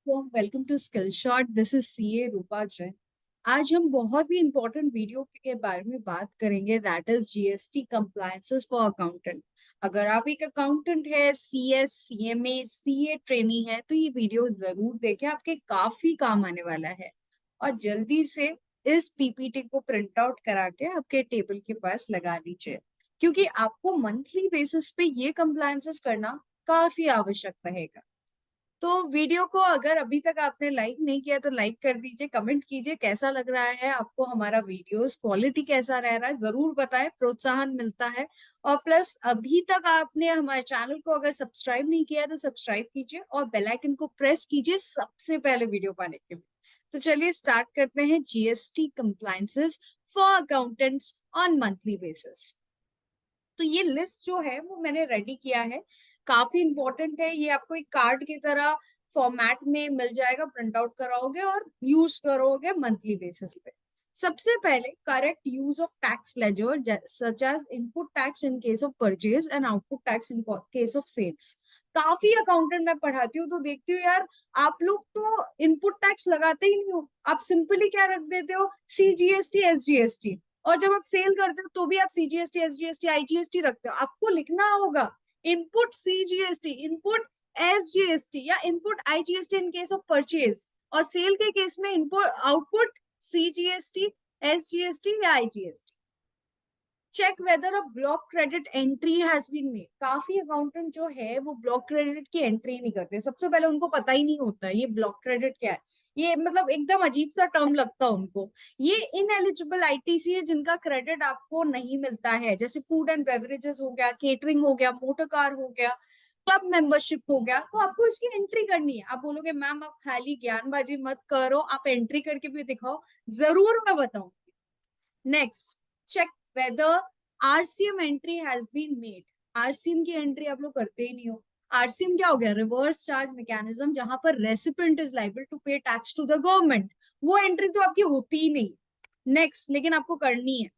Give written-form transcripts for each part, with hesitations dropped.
warm welcome to Skillshot. This is CA रूपा जैन. आज हम बहुत ही इंपॉर्टेंट वीडियो के बारे में बात करेंगे, that is GST compliances for accountant. अगर आप एक अकाउंटेंट है, सीएस, सीएमए, सीए ट्रेनी है, तो ये वीडियो जरूर देखें, आपके काफी काम आने वाला है. और जल्दी से इस पीपीटी को प्रिंट आउट करा के आपके टेबल के पास लगा लीजिए, क्योंकि आपको मंथली बेसिस पे ये कंप्लायंसेस करना काफी आवश्यक रहेगा. तो वीडियो को अगर अभी तक आपने लाइक नहीं किया तो लाइक कर दीजिए, कमेंट कीजिए कैसा लग रहा है आपको हमारा वीडियोस, क्वालिटी कैसा रह रहा है जरूर बताएं, प्रोत्साहन मिलता है. और प्लस अभी तक आपने हमारे चैनल को अगर सब्सक्राइब नहीं किया तो सब्सक्राइब कीजिए और बेल आइकन को प्रेस कीजिए सबसे पहले वीडियो पाने के लिए. तो चलिए स्टार्ट करते हैं GST compliances for accountants on monthly basis. तो ये लिस्ट जो है वो मैंने रेडी किया है, काफी इंपॉर्टेंट है. ये आपको एक कार्ड की तरह फॉर्मेट में मिल जाएगा, प्रिंट आउट कराओगे और यूज करोगे मंथली बेसिस पे. सबसे पहले correct use of tax ledger such as input tax in case of purchase and output tax in case of sales. काफी अकाउंटेंट मैं पढ़ाती हूँ तो देखती हूँ यार, आप लोग तो इनपुट टैक्स लगाते ही नहीं हो, आप सिंपली क्या रख देते हो, सीजीएसटी एसजीएसटी. और जब आप सेल करते हो तो भी आप सीजीएसटी एसजीएसटी आईजीएसटी रखते हो. आपको लिखना होगा इनपुट सीजीएसटी, इनपुट एसजीएसटी या input IGST in case of purchase, और सेल के केस में इनपुट आउटपुट सीजीएसटी एसजीएसटी या IGST. Check whether a block credit entry has been made. काफी अकाउंटेंट जो है वो ब्लॉक क्रेडिट की एंट्री नहीं करते. सबसे पहले उनको पता ही नहीं होता ये ब्लॉक क्रेडिट क्या है. ये मतलब एकदम अजीब सा टर्म लगता है उनको. ये इनएलिजिबल आईटीसी है जिनका क्रेडिट आपको नहीं मिलता है, जैसे फूड एंड बेवरेजेस हो गया, केटरिंग हो गया, मोटर कार हो गया, क्लब मेंबरशिप हो गया. तो आपको इसकी एंट्री करनी है. आप बोलोगे मैम आप खाली ज्ञानबाजी मत करो, आप एंट्री करके भी दिखाओ. जरूर मैं बताऊंगी. Next, check whether RCM entry has been made. RCM की एंट्री आप लोग करते ही नहीं हो. आरसीएम क्या हो गया, रिवर्स चार्ज मैकेनिज्म, जहां पर रेसिपिएंट इज लाइबल टू पे टैक्स टू द गवर्नमेंट. वो एंट्री तो आपकी होती ही नहीं. नेक्स्ट, लेकिन आपको करनी है.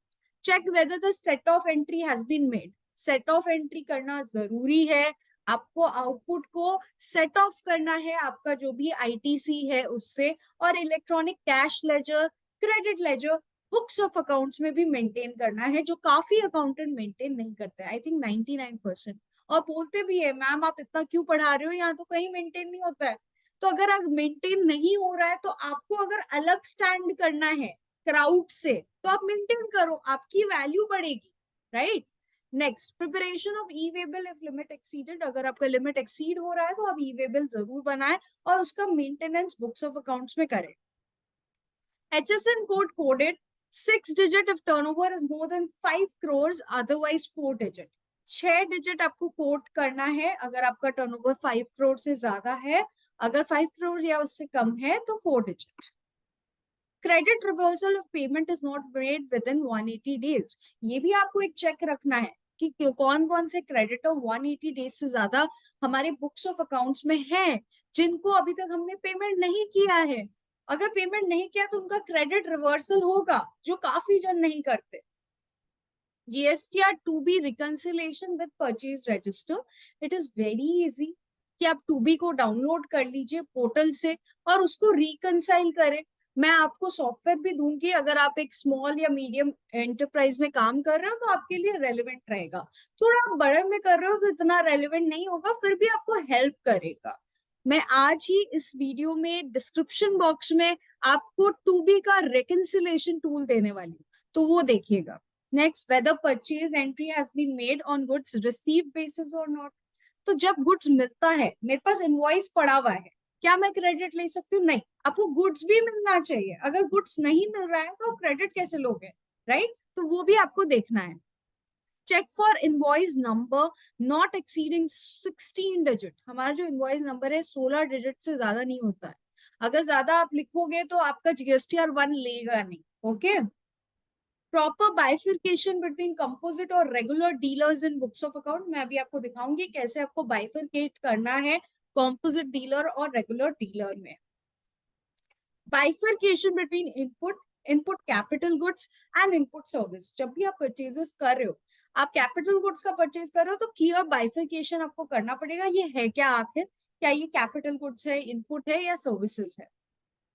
Check whether the set off entry has been made. Set off entry करना जरूरी है. आपको आउटपुट को सेट ऑफ करना है आपका जो भी आईटीसी है उससे. और electronic cash ledger, credit ledger, books of accounts में भी मेंटेन करना है, जो काफी अकाउंटेंट मेंटेन नहीं करते. I think 99%. और बोलते भी है मैम आप इतना क्यों पढ़ा रहे हो, यहाँ तो कहीं मेंटेन नहीं होता है. तो अगर आप मेंटेन नहीं हो रहा है तो आपको अगर अलग स्टैंड करना है क्राउड से तो आप मेंटेन करो, आपकी वैल्यू बढ़ेगी, right. Next, preparation of E waybill if limit exceeded. अगर आपका लिमिट एक्सीड हो रहा है तो आप ई वेबल जरूर बनाएं और उसका मेंटेनेंस बुक्स ऑफ अकाउंट्स में करें. HSN code coded 6 digit if turnover is more than 5 crores, otherwise 4 digit. 6 digit आपको कोट करना है अगर आपका टर्नओवर 5 करोड़ से ज्यादा है. अगर 5 करोड़ या उससे कम है तो 4 digit. Credit reversal of payment is not made with in 180 days. ये भी आपको एक चेक रखना है कि कौन कौन से क्रेडिटर 180 डेज से ज्यादा हमारे बुक्स ऑफ अकाउंट्स में हैं, जिनको अभी तक हमने पेमेंट नहीं किया है. अगर पेमेंट नहीं किया तो उनका क्रेडिट रिवर्सल होगा, जो काफी जन नहीं करते. GSTR two B reconciliation with purchase register. It is very easy कि आप टू बी को डाउनलोड कर लीजिए पोर्टल से और उसको रिकंसाइल करें. मैं आपको सॉफ्टवेयर भी दूंगी, अगर आप एक स्मॉल या मीडियम एंटरप्राइज में काम कर रहे हो तो आपके लिए रेलिवेंट रहेगा. थोड़ा आप बड़े में कर रहे हो तो इतना रेलिवेंट नहीं होगा, फिर भी आपको हेल्प करेगा. मैं आज ही इस वीडियो में डिस्क्रिप्शन बॉक्स में आपको टू बी का रेकंसिलेशन टूल देने वाली हूँ, तो वो देखिएगा. Next, whether purchase entry has been made on goods receive basis और नॉट. तो जब गुड्स मिलता है, मेरे पास इनवॉइस पड़ा हुआ है, क्या मैं क्रेडिट ले सकती हूँ? नहीं. आपको गुड्स भी मिलना चाहिए. अगर गुड्स नहीं मिल रहा है तो क्रेडिट कैसे लोगे, राइट. तो वो भी आपको देखना है. Check for invoice number not exceeding 16 digit. हमारा जो इनवॉइस नंबर है 16 डिजिट से ज्यादा नहीं होता है. अगर ज्यादा आप लिखोगे तो आपका जीएसटीआर 1 लेगा नहीं. Okay. Proper bifurcation between composite और regular dealers in books of account. मैं अभी आपको दिखाऊंगी कैसे आपको बाइफिकेट करना है कंपोजिट डीलर और रेगुलर डीलर में. Bifurcation between input capital goods and input service. जब भी आप परचेजेस कर रहे हो, आप कैपिटल गुड्स का परचेज कर रहे हो तो क्लियर बाइफिकेशन आपको करना पड़ेगा. ये है क्या आखिर, क्या ये कैपिटल गुड्स है, इनपुट है या सर्विसेज है।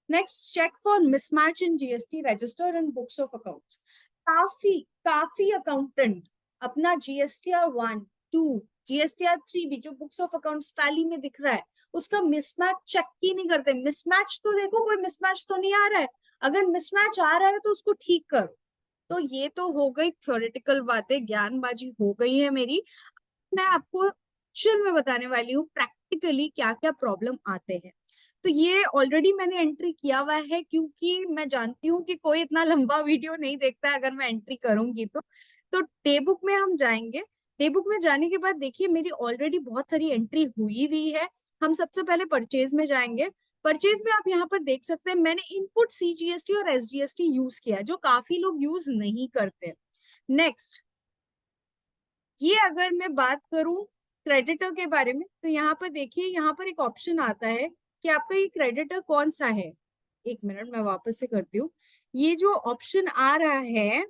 Next, check for mismatch in GST register and books of accounts. काफी काफी अकाउंटेंट अपना GSTR 1, 2, GSTR 3 भी जो बुक्स ऑफ अकाउंट्स टैली में दिख रहा है उसका मिसमैच चेक ही नहीं करते। मिसमैच तो देखो, कोई मिसमैच तो नहीं आ रहा है, अगर मिसमैच आ रहा है तो उसको ठीक करो। तो ये तो हो गई थ्योरेटिकल बातें, ज्ञानबाजी हो गई है मेरी। मैं आपको एक्चुअल में बताने वाली हूँ प्रैक्टिकली क्या क्या प्रॉब्लम आते हैं। तो ये ऑलरेडी मैंने एंट्री किया हुआ है, क्योंकि मैं जानती हूँ कि कोई इतना लंबा वीडियो नहीं देखता है अगर मैं एंट्री करूंगी तो डे बुक में हम जाएंगे। डे बुक में जाने के बाद देखिए मेरी ऑलरेडी बहुत सारी एंट्री हुई हुई है। हम सबसे पहले परचेज में जाएंगे। परचेज में आप यहाँ पर देख सकते हैं मैंने इनपुट CGST और SGST यूज किया, जो काफी लोग यूज नहीं करते। नेक्स्ट, ये अगर मैं बात करूं क्रेडिटर के बारे में, तो यहाँ पर देखिए यहाँ पर एक ऑप्शन आता है कि आपका ये क्रेडिटर कौन सा है। एक मिनट मैं वापस से करती हूँ। ये जो ऑप्शन आ रहा है,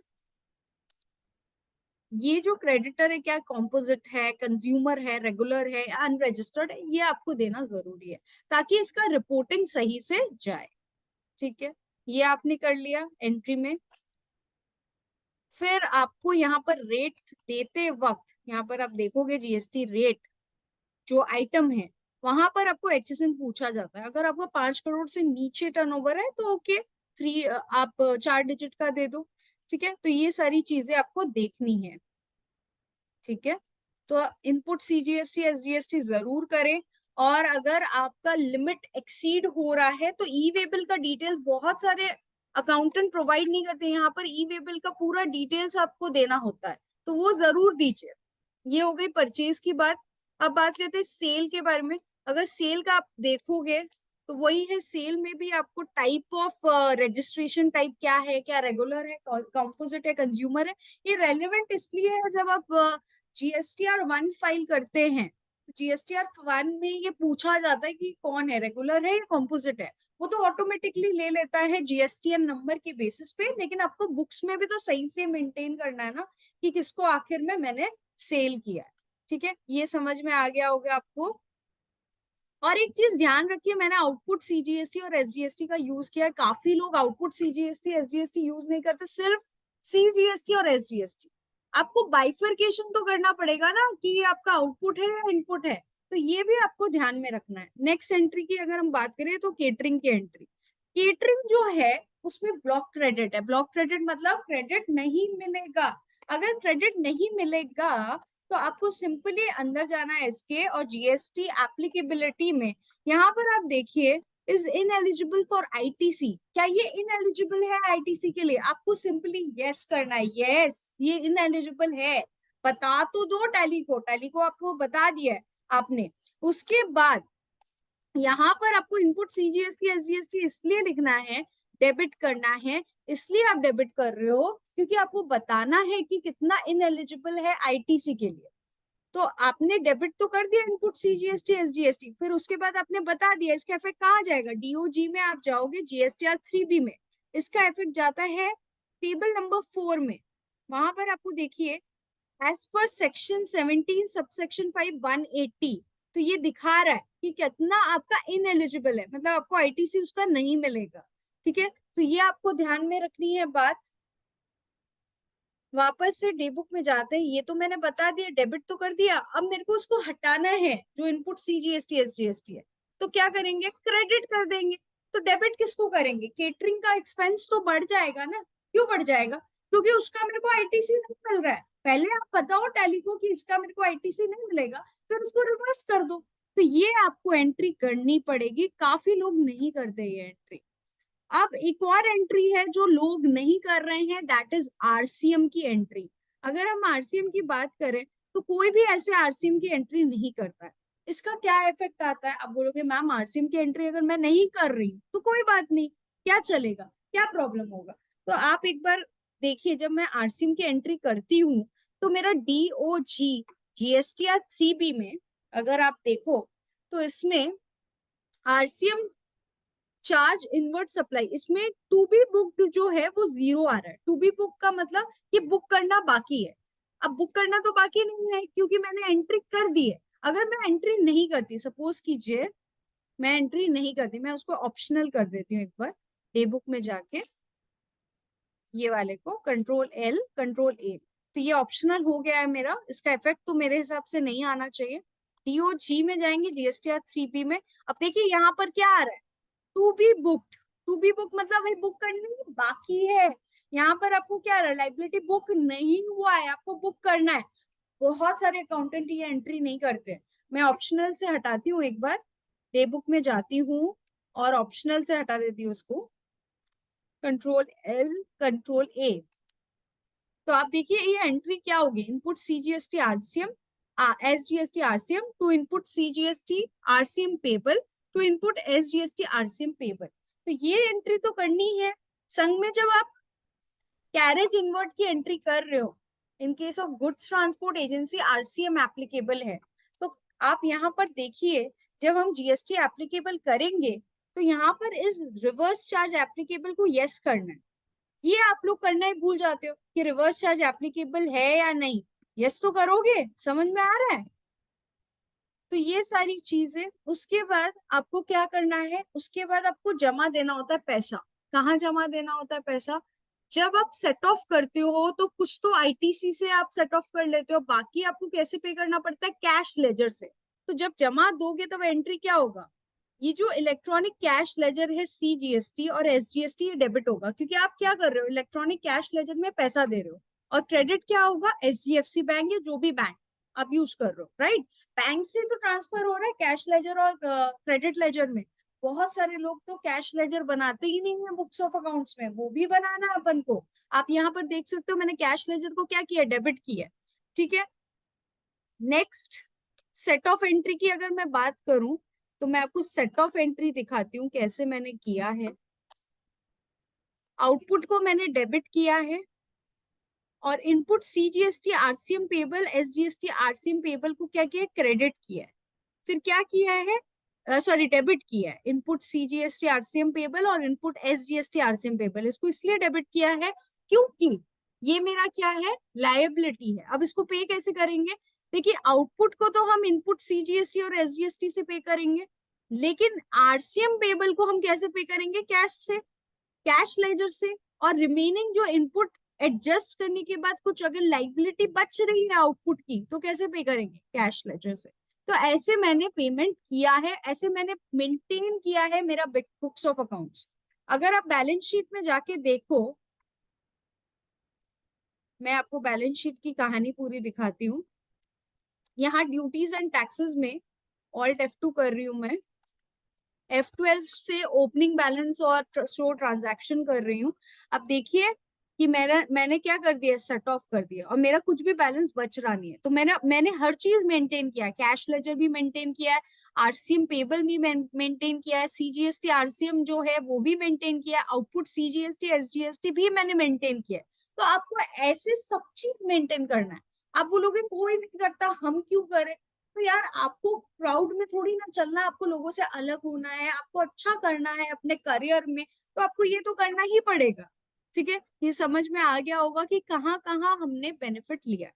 ये जो क्रेडिटर है क्या कॉम्पोजिट है, कंज्यूमर है, रेगुलर है, अनरजिस्टर्ड है, ये आपको देना जरूरी है ताकि इसका रिपोर्टिंग सही से जाए। ठीक है, ये आपने कर लिया एंट्री में। फिर आपको यहाँ पर रेट देते वक्त यहाँ पर आप देखोगे GST रेट जो आइटम है वहां पर आपको HSN पूछा जाता है। अगर आपको 5 करोड़ से नीचे टर्नओवर है तो ओके, 3 आप 4 डिजिट का दे दो। ठीक है, तो ये सारी चीजें आपको देखनी है। ठीक है, तो इनपुट CGST SGST जरूर करें। और अगर आपका लिमिट एक्सीड हो रहा है तो ई वेबल का डिटेल्स बहुत सारे अकाउंटेंट प्रोवाइड नहीं करते, यहाँ पर ई वेबल का पूरा डिटेल्स आपको देना होता है, तो वो जरूर दीजिए। ये हो गई परचेज की बात। अब बात करते हैं सेल के बारे में। अगर सेल का आप देखोगे तो वही है, सेल में भी आपको टाइप ऑफ रजिस्ट्रेशन टाइप क्या है, क्या रेगुलर है, कंपोजिट है, कंज्यूमर है। ये रेलिवेंट इसलिए है जब आप GSTR 1 फाइल करते हैं तो GSTR 1 में ये पूछा जाता है कि कौन है, रेगुलर है या कॉम्पोजिट है। वो तो ऑटोमेटिकली ले लेता है GSTN नंबर के बेसिस पे, लेकिन आपको बुक्स में भी तो सही से मेंटेन करना है ना कि किसको आखिर में मैंने सेल किया है। ठीक है, ये समझ में आ गया होगा आपको। और एक चीज ध्यान रखिए, मैंने आउटपुट CGST और SGST का यूज किया है। काफी लोग आउटपुट CGST SGST यूज नहीं करते, सिर्फ CGST और SGST। आपको बाइफरकेशन तो करना पड़ेगा ना कि ये आपका आउटपुट है या इनपुट है, तो ये भी आपको ध्यान में रखना है। नेक्स्ट एंट्री की अगर हम बात करें तो केटरिंग की एंट्री। केटरिंग जो है उसमें ब्लॉक क्रेडिट है। ब्लॉक क्रेडिट मतलब क्रेडिट नहीं मिलेगा। अगर क्रेडिट नहीं मिलेगा तो आपको सिंपली अंदर जाना है इसके और GST एप्लीकेबिलिटी में। यहाँ पर आप देखिए इज इनएलिजिबल फॉर ITC। क्या ये इनएलिजिबल है ITC के लिए? आपको सिंपली यस करना है, यस ये इनएलिजिबल है। बता तो दो टैली को, टैली को आपको बता दिया है आपने। उसके बाद यहाँ पर आपको इनपुट CGST SGST इसलिए लिखना है, डेबिट करना है इसलिए आप डेबिट कर रहे हो क्योंकि आपको बताना है कि कितना इनएलिजिबल है ITC के लिए। तो आपने डेबिट तो कर दिया इनपुट CGST SGST, फिर उसके बाद आपने बता दिया इसका इफेक्ट कहाँ जाएगा। DOG में आप जाओगे, GSTR 3B में इसका इफेक्ट जाता है टेबल नंबर 4 में। वहां पर आपको देखिए एज पर सेक्शन 17 सबसेक्शन 5 180, तो ये दिखा रहा है कि कितना आपका इनएलिजिबल है, मतलब आपको ITC उसका नहीं मिलेगा। ठीक है, तो ये आपको ध्यान में रखनी है बात। वापस से डे बुक में जाते हैं। ये तो मैंने बता दिया, डेबिट तो कर दिया, अब मेरे को उसको हटाना है जो इनपुट CGST SGST है, तो क्या करेंगे, क्रेडिट कर देंगे। तो डेबिट किसको करेंगे? केटरिंग का एक्सपेंस तो बढ़ जाएगा ना। क्यों बढ़ जाएगा? क्योंकि उसका मेरे को ITC नहीं मिल रहा है। पहले आप बताओ टैली को कि इसका मेरे को ITC नहीं मिलेगा, फिर उसको रिवर्स कर दो। तो ये आपको एंट्री करनी पड़ेगी, काफी लोग नहीं करते ये एंट्री। अब एक और एंट्री है जो लोग नहीं कर रहे हैं, दैट इज RCM की एंट्री। अगर हम RCM की बात करें तो कोई भी ऐसे RCM की एंट्री नहीं करता है। इसका क्या इफेक्ट आता है? अब बोलोगे मैम RCM की एंट्री अगर मैं नहीं कर रही हूँ तो कोई बात नहीं, क्या चलेगा, क्या प्रॉब्लम होगा? तो आप एक बार देखिए, जब मैं RCM की एंट्री करती हूँ तो मेरा DOG GSTR 3B में अगर आप देखो तो इसमें RCM चार्ज इनवर्ट सप्लाई, इसमें टू बी बुक जो है वो 0 आ रहा है। टू बी बुक का मतलब कि बुक करना बाकी है। अब बुक करना तो बाकी नहीं है क्योंकि मैंने एंट्री कर दी है। अगर मैं एंट्री नहीं करती, सपोज कीजिए मैं एंट्री नहीं करती, मैं उसको ऑप्शनल कर देती हूँ एक बार डे बुक में जाके, ये वाले को कंट्रोल एल कंट्रोल ए, तो ये ऑप्शनल हो गया है मेरा, इसका इफेक्ट तो मेरे हिसाब से नहीं आना चाहिए। डीओजी में जाएंगे, जीएसटीआर 3P में, अब देखिए यहाँ पर क्या आ रहा है, to be booked. To be book मतलब भाई बुक करनी बाकी है। यहाँ पर आपको क्या आ रहा है, लाइबिलिटी बुक नहीं हुआ है, आपको बुक करना है। बहुत सारे अकाउंटेंट ये एंट्री नहीं करते। मैं ऑप्शनल से हटाती हूँ एक बार, डे बुक में जाती हूँ और ऑप्शनल से हटा देती हूँ उसको, कंट्रोल एल कंट्रोल ए। तो आप देखिए ये एंट्री क्या होगी, input CGST RCM SGST RCM to input CGST RCM payable to input SGST RCM payable. तो ये एंट्री तो करनी है। संग में जब आप कैरेज इनवर्ट की एंट्री कर रहे हो, इन case of goods transport agency RCM applicable है। तो आप यहाँ पर देखिए, जब हम जीएसटी एप्लीकेबल करेंगे तो यहाँ पर इस रिवर्स चार्ज एप्लीकेबल को यस करना है। ये आप लोग करना ही भूल जाते हो कि रिवर्स चार्ज एप्लीकेबल है या नहीं। यस तो करोगे, समझ में आ रहा है। तो ये सारी चीजें, उसके बाद आपको क्या करना है, उसके बाद आपको जमा देना होता है पैसा। कहाँ जमा देना होता है पैसा, जब आप सेट ऑफ करते हो तो कुछ तो आईटीसी से आप सेट ऑफ कर लेते हो, बाकी आपको कैसे पे करना पड़ता है, कैश लेजर से। तो जब जमा दोगे तब एंट्री क्या होगा, ये जो इलेक्ट्रॉनिक कैश लेजर है सीजीएसटी और एसजीएसटी, ये डेबिट होगा, क्योंकि आप क्या कर रहे हो, इलेक्ट्रॉनिक कैश लेजर में पैसा दे रहे हो। और क्रेडिट क्या होगा, एचडीएफसी बैंक या जो भी बैंक आप यूज कर रहे हो, राइट। बैंक से तो ट्रांसफर हो रहा है कैश लेजर और क्रेडिट लेजर में। बहुत सारे लोग तो कैश लेजर बनाते ही नहीं है बुक्स ऑफ अकाउंट्स में, वो भी बनाना है अपन को। आप यहाँ पर देख सकते हो मैंने कैश लेजर को क्या किया, डेबिट किया, ठीक है। नेक्स्ट, सेट ऑफ एंट्री की अगर मैं बात करूं तो मैं आपको सेट ऑफ एंट्री दिखाती हूँ कैसे मैंने किया है। आउटपुट को मैंने डेबिट किया है और input CGST RCM payable SGST RCM payable को क्या किया, क्रेडिट किया है। फिर क्या किया है, सॉरी डेबिट किया है, इनपुट सीजीएसटी आरसीएम पेबल और इनपुट एसजीएसटी आरसीएम पेबल, इसको इसलिए डेबिट किया है क्योंकि ये मेरा क्या है, लायबिलिटी है। अब इसको पे कैसे करेंगे, देखिए आउटपुट को तो हम इनपुट सीजीएसटी और एसजीएसटी से पे करेंगे, लेकिन आरसीएम पेबल को हम कैसे पे करेंगे, कैश से, कैश लेजर से। और रिमेनिंग जो इनपुट एडजस्ट करने के बाद कुछ अगर लाइबिलिटी बच रही है आउटपुट की, तो कैसे पे करेंगे, कैश लेजर से। तो ऐसे मैंने पेमेंट किया है, ऐसे मैंने मेंटेन किया है मेरा बुक्स ऑफ अकाउंट्स। अगर आप बैलेंस शीट में जाके देखो, मैं आपको बैलेंस शीट की कहानी पूरी दिखाती हूँ। यहाँ ड्यूटीज एंड टैक्सेस में ऑल्ट F2 कर रही हूँ मैं, F12 से ओपनिंग बैलेंस और शो ट्रांजैक्शन कर रही हूँ। अब देखिए कि मैंने क्या कर दिया, सेट ऑफ कर दिया और मेरा कुछ भी बैलेंस बच रहा नहीं है। तो मैंने हर चीज मेंटेन किया है, कैश लेजर भी मेंटेन किया है, आरसीएम पेबल भी मेंटेन किया है, सीजीएसटी आरसीएम जो है वो भी मेंटेन किया है, आउटपुट सीजीएसटी एसजीएसटी भी मैंने मेंटेन किया है। तो आपको ऐसे सब चीज मेंटेन करना है। आप बोलोगे कोई नहीं करता, हम क्यों करें। तो यार आपको प्राउड में थोड़ी ना चलना है, आपको लोगों से अलग होना है, आपको अच्छा करना है अपने करियर में, तो आपको ये तो करना ही पड़ेगा। ठीक है, ये समझ में आ गया होगा कि कहाँ कहाँ हमने बेनिफिट लिया।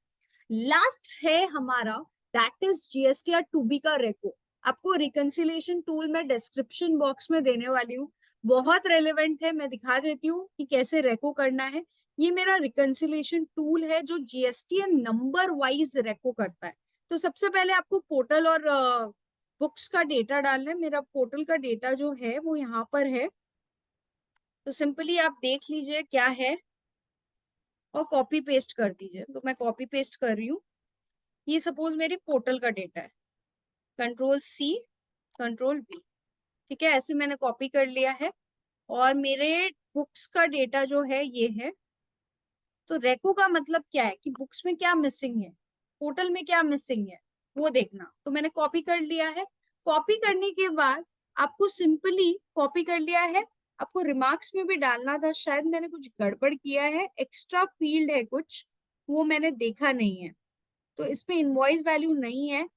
लास्ट है हमारा, that is GSTR two B का रेको। आपको रिकंसिलिएशन टूल में डिस्क्रिप्शन बॉक्स में देने वाली हूँ, बहुत रेलेवेंट है, मैं दिखा देती हूँ कि कैसे रेको करना है। ये मेरा रिकंसिलिएशन टूल है जो जीएसटीएन नंबर वाइज रेको करता है। तो सबसे पहले आपको पोर्टल और बुक्स का डेटा डालना है। मेरा पोर्टल का डेटा जो है वो यहाँ पर है, तो सिंपली आप देख लीजिए क्या है और कॉपी पेस्ट कर दीजिए। तो मैं कॉपी पेस्ट कर रही हूँ, ये सपोज मेरी पोर्टल का डेटा है, कंट्रोल सी कंट्रोल वी, ठीक है, ऐसे मैंने कॉपी कर लिया है। और मेरे बुक्स का डेटा जो है ये है। तो रेको का मतलब क्या है कि बुक्स में क्या मिसिंग है, पोर्टल में क्या मिसिंग है वो देखना। तो मैंने कॉपी कर लिया है। कॉपी करने के बाद आपको सिंपली कॉपी कर लिया है, आपको रिमार्क्स में भी डालना था, शायद मैंने कुछ गड़बड़ किया है, एक्स्ट्रा फील्ड है कुछ, वो मैंने देखा नहीं है। तो इसमें इनवॉइस वैल्यू नहीं है,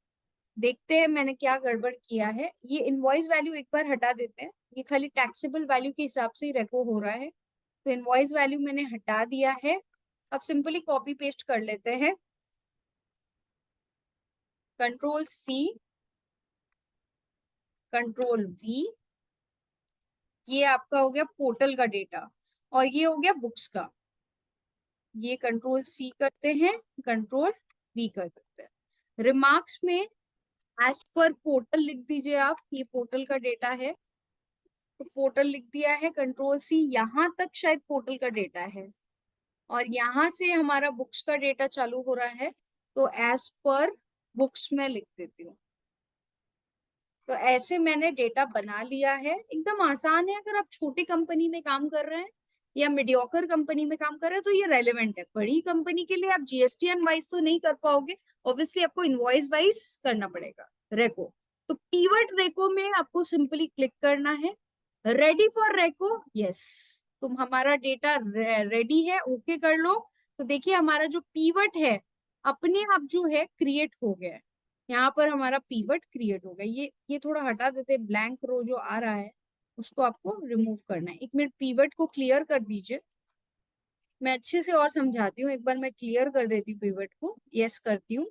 देखते हैं मैंने क्या गड़बड़ किया है। ये इनवॉइस वैल्यू एक बार हटा देते हैं, ये खाली टैक्सेबल वैल्यू के हिसाब से ही रेको हो रहा है। तो इनवॉइस वैल्यू मैंने हटा दिया है। अब सिंपली कॉपी पेस्ट कर लेते हैं। कंट्रोल सी, कंट्रोल वी, ये आपका हो गया पोर्टल का डेटा, और ये हो गया बुक्स का। ये कंट्रोल सी करते हैं, कंट्रोल वी कर देते हैं। रिमार्क्स में एज पर पोर्टल लिख दीजिए आप, ये पोर्टल का डेटा है तो पोर्टल लिख दिया है कंट्रोल सी, यहाँ तक शायद पोर्टल का डेटा है, और यहाँ से हमारा बुक्स का डेटा चालू हो रहा है, तो एज पर बुक्स में लिख देती हूँ। तो ऐसे मैंने डेटा बना लिया है, एकदम आसान है। अगर आप छोटी कंपनी में काम कर रहे हैं या मीडियोकर कंपनी में काम कर रहे हैं तो ये रेलेवेंट है। बड़ी कंपनी के लिए आप जीएसटीएन वाइज तो नहीं कर पाओगे, ऑब्वियसली आपको इनवॉइस वाइज करना पड़ेगा रेको। तो पीवर्ट रेको में आपको सिंपली क्लिक करना है, रेडी फॉर रेको, यस। तुम हमारा डेटा रेडी है, ओके कर लो। तो देखिए हमारा जो पीवट है अपने आप जो है क्रिएट हो गया है, यहाँ पर हमारा पीवट क्रिएट हो गया। ये थोड़ा हटा देते, ब्लैंक रो जो आ रहा है उसको आपको रिमूव करना है। एक मिनट पीवट को क्लियर कर दीजिए, मैं अच्छे से और समझाती हूँ। एक बार मैं क्लियर कर देती हूँ पीवट को, यस करती हूँ,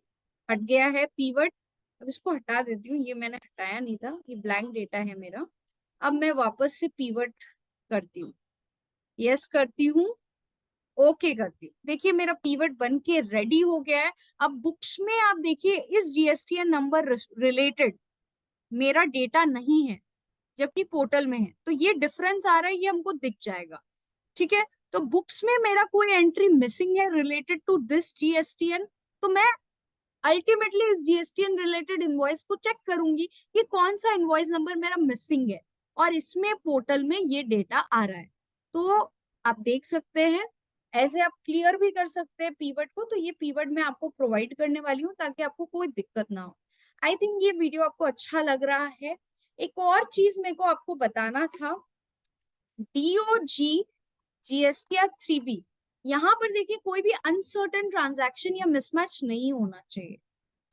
हट गया है पीवट। अब इसको हटा देती हूँ, ये मैंने हटाया नहीं था, ये ब्लैंक डेटा है मेरा। अब मैं वापस से पीवट करती हूँ, यस करती हूँ, ओके करती हूँ। देखिए मेरा पीवट बन के रेडी हो गया है। अब बुक्स में आप देखिए इस जीएसटीएन नंबर रिलेटेड मेरा डेटा नहीं है, जबकि पोर्टल में है, तो ये डिफरेंस आ रहा है, ये हमको दिख जाएगा। ठीक है, तो बुक्स में मेरा कोई एंट्री मिसिंग है रिलेटेड टू दिस जीएसटीएन, तो मैं अल्टीमेटली इस जीएसटीएन रिलेटेड इनवॉइस को चेक करूंगी कि कौन सा इनवॉइस नंबर मेरा मिसिंग है, और इसमें पोर्टल में ये डेटा आ रहा है। तो आप देख सकते हैं, ऐसे आप क्लियर भी कर सकते हैं पीवट को। तो ये पीवट मैं आपको प्रोवाइड करने वाली हूँ ताकि आपको कोई दिक्कत ना हो। आई थिंक ये वीडियो आपको अच्छा लग रहा है। एक और चीज मेरे को आपको बताना था, डीओजी जीएसटीआर 3B, यहाँ पर देखिए कोई भी अनसर्टेन ट्रांजैक्शन या मिसमैच नहीं होना चाहिए।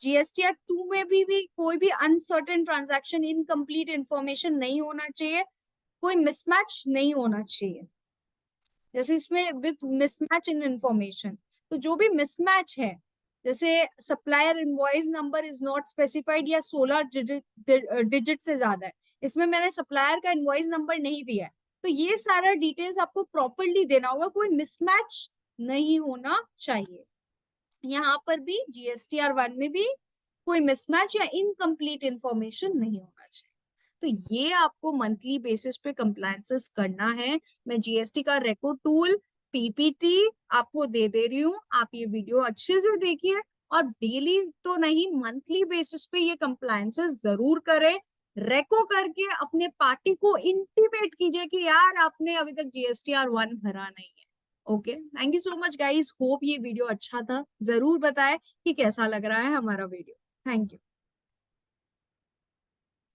जीएसटीआर 2 में भी कोई भी अनसर्टेन ट्रांजैक्शन, इनकम्प्लीट इंफॉर्मेशन नहीं होना चाहिए, कोई मिसमैच नहीं होना चाहिए। जैसे इसमें विथ मिसमैच इन इंफॉर्मेशन, तो जो भी मिसमैच है, जैसे supplier invoice number is not specified या 16 डिजिट से ज्यादा है, इसमें मैंने सप्लायर का इनवॉइस नंबर नहीं दिया है, तो ये सारा डिटेल्स आपको प्रॉपरली देना होगा, कोई मिसमैच नहीं होना चाहिए। यहाँ पर भी जीएसटीआर 1 में भी कोई मिसमैच या इनकम्प्लीट इंफॉर्मेशन नहीं होना चाहिए। तो ये आपको मंथली बेसिस पे कंप्लायंसेस करना है। मैं जीएसटी का रेको टूल पीपीटी आपको दे रही हूँ, आप ये वीडियो अच्छे से देखिए, और डेली तो नहीं मंथली बेसिस पे ये कंप्लायंसेस जरूर करें। रेको करके अपने पार्टी को इंटीमेट कीजिए कि यार आपने अभी तक जीएसटीआर 1 भरा नहीं है। Okay, thank you so much guys, hope ये वीडियो अच्छा था। जरूर बताएं कि कैसा लग रहा है हमारा वीडियो। Thank you.